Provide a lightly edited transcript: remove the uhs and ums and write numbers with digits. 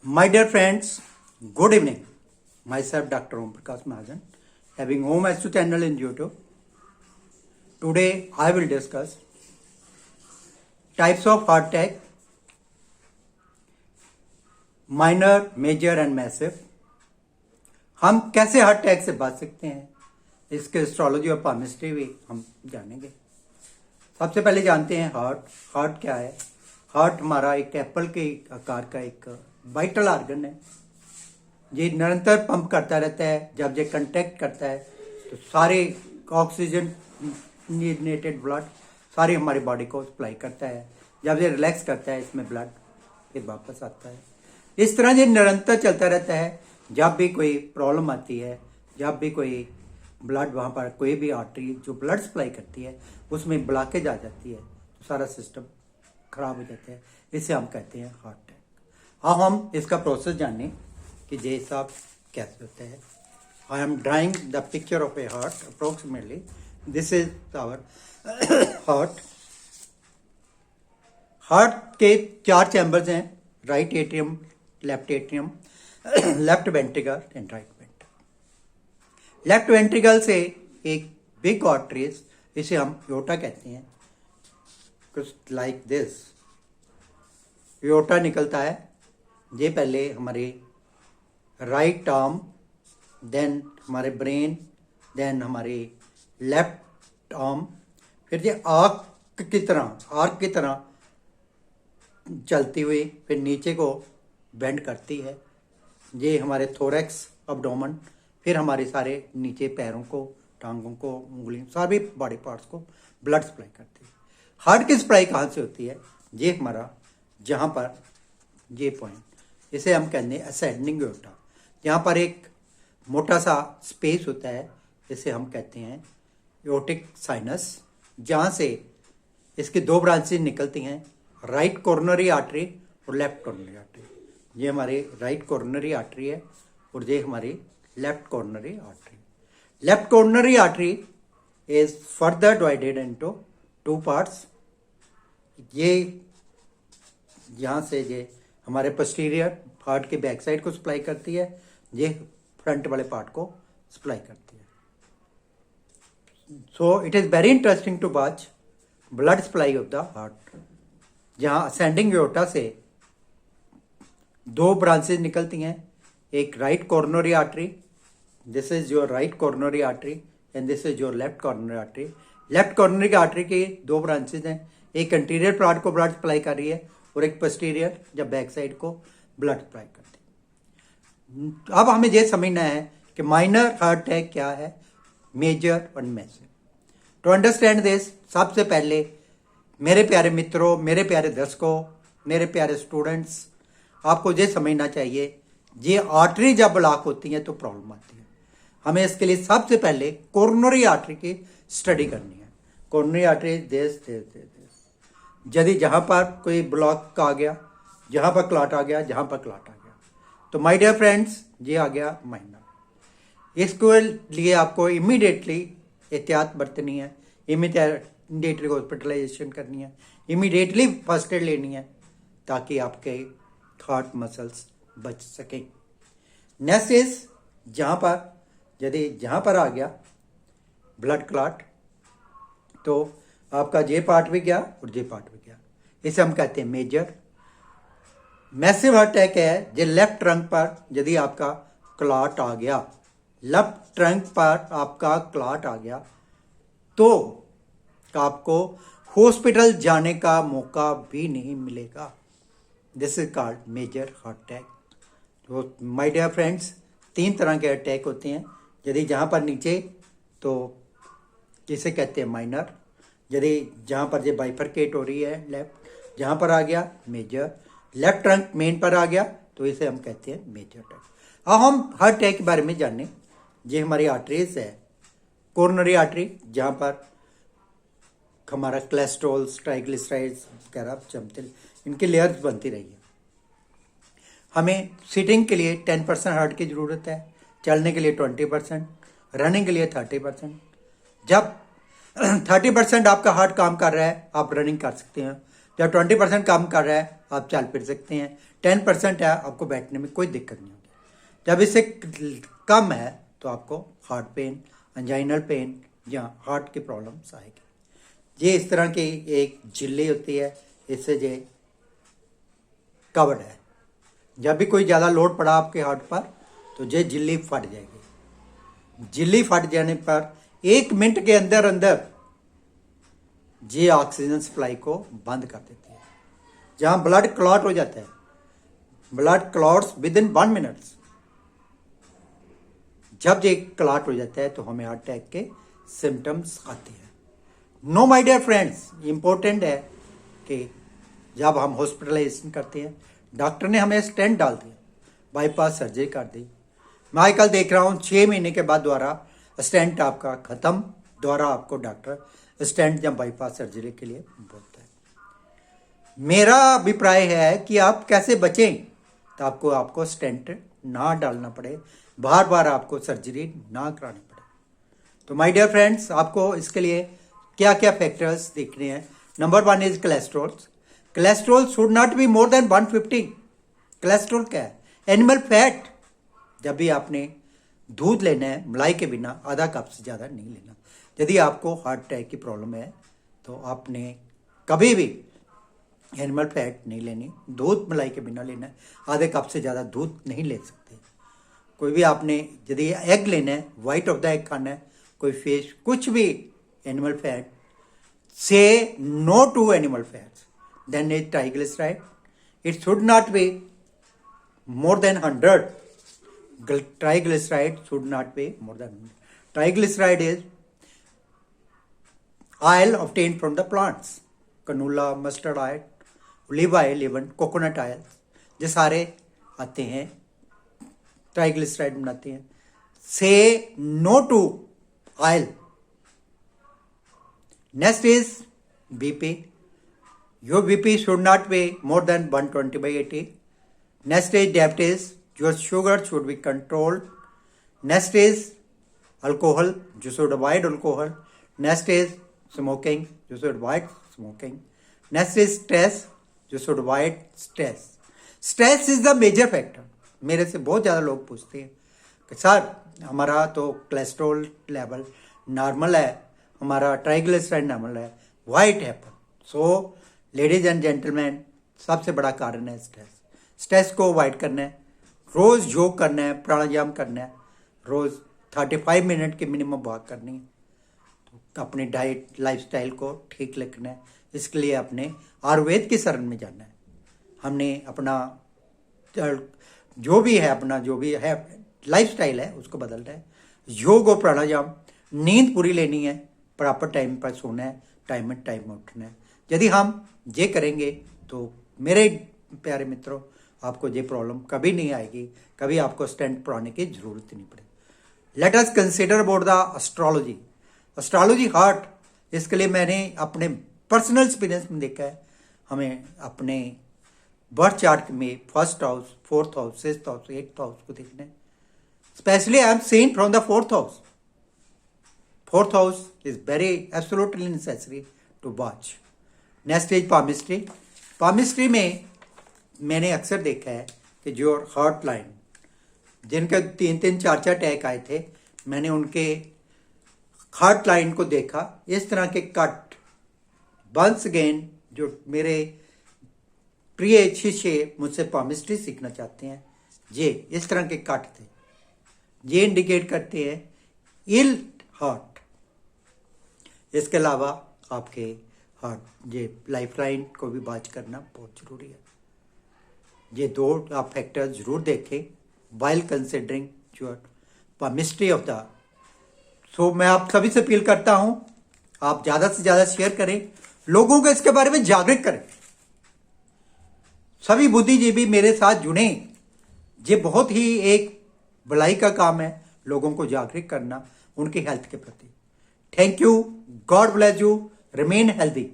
My dear friends, good evening. Myself Dr. Om Prakash Mahajan, having Home Astu channel in YouTube. Today I will discuss types of heart attack, minor, major and massive. हम कैसे heart attack से बच सकते हैं, इसके astrology और palmistry भी हम जानेंगे। सबसे पहले जानते हैं हार्ट क्या है। हार्ट हमारा एक एप्पल के आकार का एक वाइटल ऑर्गन है। ये निरंतर पंप करता रहता है। जब ये कंटेक्ट करता है तो सारे ऑक्सीजन नीडेड ब्लड सारी हमारी बॉडी को सप्लाई करता है। जब ये रिलैक्स करता है इसमें ब्लड फिर वापस आता है। इस तरह ये निरंतर चलता रहता है। जब भी कोई प्रॉब्लम आती है, जब भी कोई ब्लड वहाँ पर कोई भी आर्टरी जो ब्लड सप्लाई करती है उसमें ब्लॉकेज आ जाती है तो सारा सिस्टम खराब हो जाता है। इसे हम कहते हैं हार्ट अटैक। अब हम इसका प्रोसेस जानें कि ये सब कैसे होता है। I am drawing the picture of a heart approximately. This is our heart. Heart के 4 चैम्बर्स हैं, right atrium, left atrium, left ventricle and right ventricle. Left ventricle से एक बिग आर्टरीज, इसे हम एओर्टा कहते हैं, कुछ लाइक दिस एओर्टा निकलता है। ये पहले हमारे राइट आर्म, देन हमारे ब्रेन, देन हमारे लेफ्ट आर्म, फिर ये आर्क की तरह चलती हुई फिर नीचे को बेंड करती है। ये हमारे थोरैक्स, अब्डोमेन, फिर हमारे सारे नीचे पैरों को, टांगों को, उंगलियों, सारे बॉडी पार्ट्स को ब्लड सप्लाई करती है। हार्ट की सप्लाई कहाँ से होती है? ये हमारा जहाँ पर ये पॉइंट, इसे हम कहते हैं असेंडिंग एओर्टा। यहाँ पर एक मोटा सा स्पेस होता है, इसे हम कहते हैं एओर्टिक साइनस, जहाँ से इसकी 2 ब्रांचेज निकलती हैं, राइट कोरोनरी आर्टरी और लेफ्ट कोरोनरी आर्टरी। ये हमारी राइट कोरोनरी आर्टरी है और ये हमारी left coronary artery. Left coronary artery is further divided into 2 parts. ये यहाँ से ये हमारे पोस्टीरियर हार्ट के बैक साइड को सप्लाई करती है, ये फ्रंट वाले पार्ट को सप्लाई करती है। So it is very interesting to watch blood supply of the heart. जहाँ असेंडिंग एओर्टा से 2 ब्रांचेज निकलती हैं, एक right coronary artery, this is your right coronary artery and this is your left coronary artery. Left coronary artery की 2 branches हैं, एक anterior part को blood supply कर रही है और एक पोस्टीरियर या बैक साइड को ब्लड सप्लाई करती है। अब हमें यह समझना है कि माइनर हार्ट अटैक क्या है, मेजर और मैसिव। टू अंडरस्टैंड दिस, सबसे पहले मेरे प्यारे मित्रों, मेरे प्यारे दर्शकों, मेरे प्यारे स्टूडेंट्स, आपको ये समझना चाहिए ये आर्टरी जब ब्लॉक होती है तो प्रॉब्लम आती है। हमें इसके लिए सबसे पहले कोरोनरी आर्टरी की स्टडी करनी है। कोरोनरी आर्टरी दिस, यदि जहाँ पर कोई ब्लॉक आ गया, जहाँ पर क्लॉट आ गया, जहाँ पर क्लॉट आ गया, तो माय डियर फ्रेंड्स ये आ गया माइनर। इसके लिए आपको इमीडिएटली एहतियात बरतनी है, इमीडिएटली हॉस्पिटलाइजेशन करनी है, इमीडिएटली फर्स्ट एड लेनी है ताकि आपके हार्ट मसल्स बच सकें। नेक्स्ट इज जहाँ पर आ गया ब्लड क्लॉट तो आपका जे पार्ट भी गया और जे पार्ट भी गया, इसे हम कहते हैं मेजर। मैसिव हार्ट अटैक है जो लेफ्ट ट्रंक पर यदि आपका क्लॉट आ गया, लेफ्ट ट्रंक पर आपका क्लॉट आ गया तो आपको हॉस्पिटल जाने का मौका भी नहीं मिलेगा। This is called major heart attack. तो माय डियर फ्रेंड्स, 3 तरह के अटैक होते हैं। यदि जहाँ पर नीचे तो इसे कहते हैं माइनर, यदि जहाँ पर ये बाइफरकेट हो रही है लेफ्ट, जहाँ पर आ गया मेजर, लेफ्ट ट्रंक मेन पर आ गया तो इसे हम कहते हैं मेजर अटैक। अब हम हार्ट अटैक के बारे में जानें। ये हमारी आर्टरीज है, कोरोनरी आर्टरी, जहाँ पर हमारा कोलेस्ट्रॉल, ट्राइग्लिसराइड्स वगैरह जमते, इनकी लेयर्स बनती रही है। हमें सीटिंग के लिए 10% हार्ट की ज़रूरत है, चलने के लिए 20%, रनिंग के लिए 30%। जब 30% आपका हार्ट काम कर रहा है आप रनिंग कर सकते हैं, जब 20% काम कर रहा है आप चल फिर सकते हैं, 10% है आपको बैठने में कोई दिक्कत नहीं होगी। जब इससे कम है तो आपको हार्ट पेन, एंजाइनल पेन या हार्ट की प्रॉब्लम्स आएगी। ये इस तरह की एक झिल्ली होती है, इससे ये कवर्ड है। जब भी कोई ज़्यादा लोड पड़ा आपके हार्ट पर तो ये झिल्ली फट जाएगी। झिल्ली फट जाने पर 1 मिनट के अंदर अंदर ये ऑक्सीजन सप्लाई को बंद कर देती है। जहां ब्लड क्लॉट हो जाता है, blood clots with in 1 minute, जब ये क्लॉट हो जाता है तो हमें हार्ट अटैक के सिम्टम्स आते हैं। No my dear friends, important है कि जब हम हॉस्पिटलाइजेशन करते हैं, डॉक्टर ने हमें स्टेंट डाल दिया, बाईपास सर्जरी कर दी, मैं आजकल देख रहा हूँ 6 महीने के बाद दोबारा स्टेंट आपका खत्म, दोबारा आपको डॉक्टर स्टेंट या बाईपास सर्जरी के लिए बोलता है। मेरा अभिप्राय है कि आप कैसे बचें तो आपको स्टेंट ना डालना पड़े, बार बार आपको सर्जरी ना करानी पड़े। तो माय डियर फ्रेंड्स, आपको इसके लिए क्या क्या फैक्टर्स देखने हैं। Number 1 is cholesterol. Cholesterol should not be more then 150। Cholesterol क्या है? Animal fat. जब भी आपने दूध लेना है मलाई के बिना आधा कप से ज़्यादा नहीं लेना। यदि आपको हार्ट अटैक की प्रॉब्लम है तो आपने कभी भी एनिमल फैट नहीं लेनी, दूध मलाई के बिना लेना है, आधे कप से ज़्यादा दूध नहीं ले सकते। कोई भी आपने यदि एग लेना है, वाइट ऑफ द एग खाना है, कोई फिश, कुछ भी animal fat, say no to animal fats. Then is triglyceride, it should not be more than 100. Triglyceride should not be more than 100. Triglyceride is oil obtained from the plants. Canola, mustard oil, olive oil, even coconut oil. ये सारे आते हैं, triglyceride बनाते हैं। Say no to oil. Next is BP. Your BP should not be more than 120/80. Next is diabetes. Your sugar should be controlled. Next is alcohol. You should avoid alcohol. Next is smoking. You should avoid smoking. Next is stress. You should avoid stress. Stress is the major factor. मेरे से बहुत ज़्यादा लोग पूछते हैं कि sir हमारा तो कोलेस्ट्रॉल लेवल नॉर्मल है, हमारा ट्राइग्लिसराइड नॉर्मल है, why it happen? So ladies and gentleman, सबसे बड़ा कारण है स्ट्रेस। स्ट्रेस को अवॉइड करना है, रोज़ योग करना है, प्राणायाम करना है, रोज़ 35 मिनट की मिनिमम वॉक करनी है, तो अपनी डाइट लाइफस्टाइल को ठीक रखना है। इसके लिए अपने आयुर्वेद की शरण में जाना है। हमने अपना जो भी है लाइफस्टाइल है उसको बदलना है। योग और प्राणायाम, नींद पूरी लेनी है, प्रॉपर टाइम पर सोना है, टाइम में उठना है। यदि हम ये करेंगे तो मेरे प्यारे मित्रों, आपको ये प्रॉब्लम कभी नहीं आएगी, कभी आपको स्टेंट पड़ाने की जरूरत नहीं पड़ेगी। Let us consider about the astrology. Astrology heart, इसके लिए मैंने अपने पर्सनल एक्सपीरियंस में देखा है, हमें अपने बर्थ चार्ट में 1st house, 4th house, 6th house, 8th house को देखना है। Specially I am saying from the 4th house. 4th house is very absolutely necessary to watch. Next is palmistry. Palmistry में मैंने अक्सर देखा है कि जो हार्ट लाइन, जिनके 3-3, 4-4 अटैक आए थे, मैंने उनके हार्ट लाइन को देखा, इस तरह के कट। वंस अगेन जो मेरे प्रिय शिष्य मुझसे पामिस्ट्री सीखना चाहते हैं, ये इस तरह के कट थे, ये इंडिकेट करते हैं इल हार्ट। इसके अलावा आपके हार्ट ये लाइफ लाइन को भी वॉच करना बहुत जरूरी है। ये 2 आप फैक्टर जरूर देखें while considering your palmistry of the. So मैं आप सभी से अपील करता हूं, आप ज़्यादा से ज़्यादा शेयर करें, लोगों को इसके बारे में जागरूक करें। सभी बुद्धिजीवी मेरे साथ जुड़े, ये बहुत ही एक भलाई का काम है, लोगों को जागरूक करना उनकी हेल्थ के प्रति। Thank you, God bless you, remain healthy.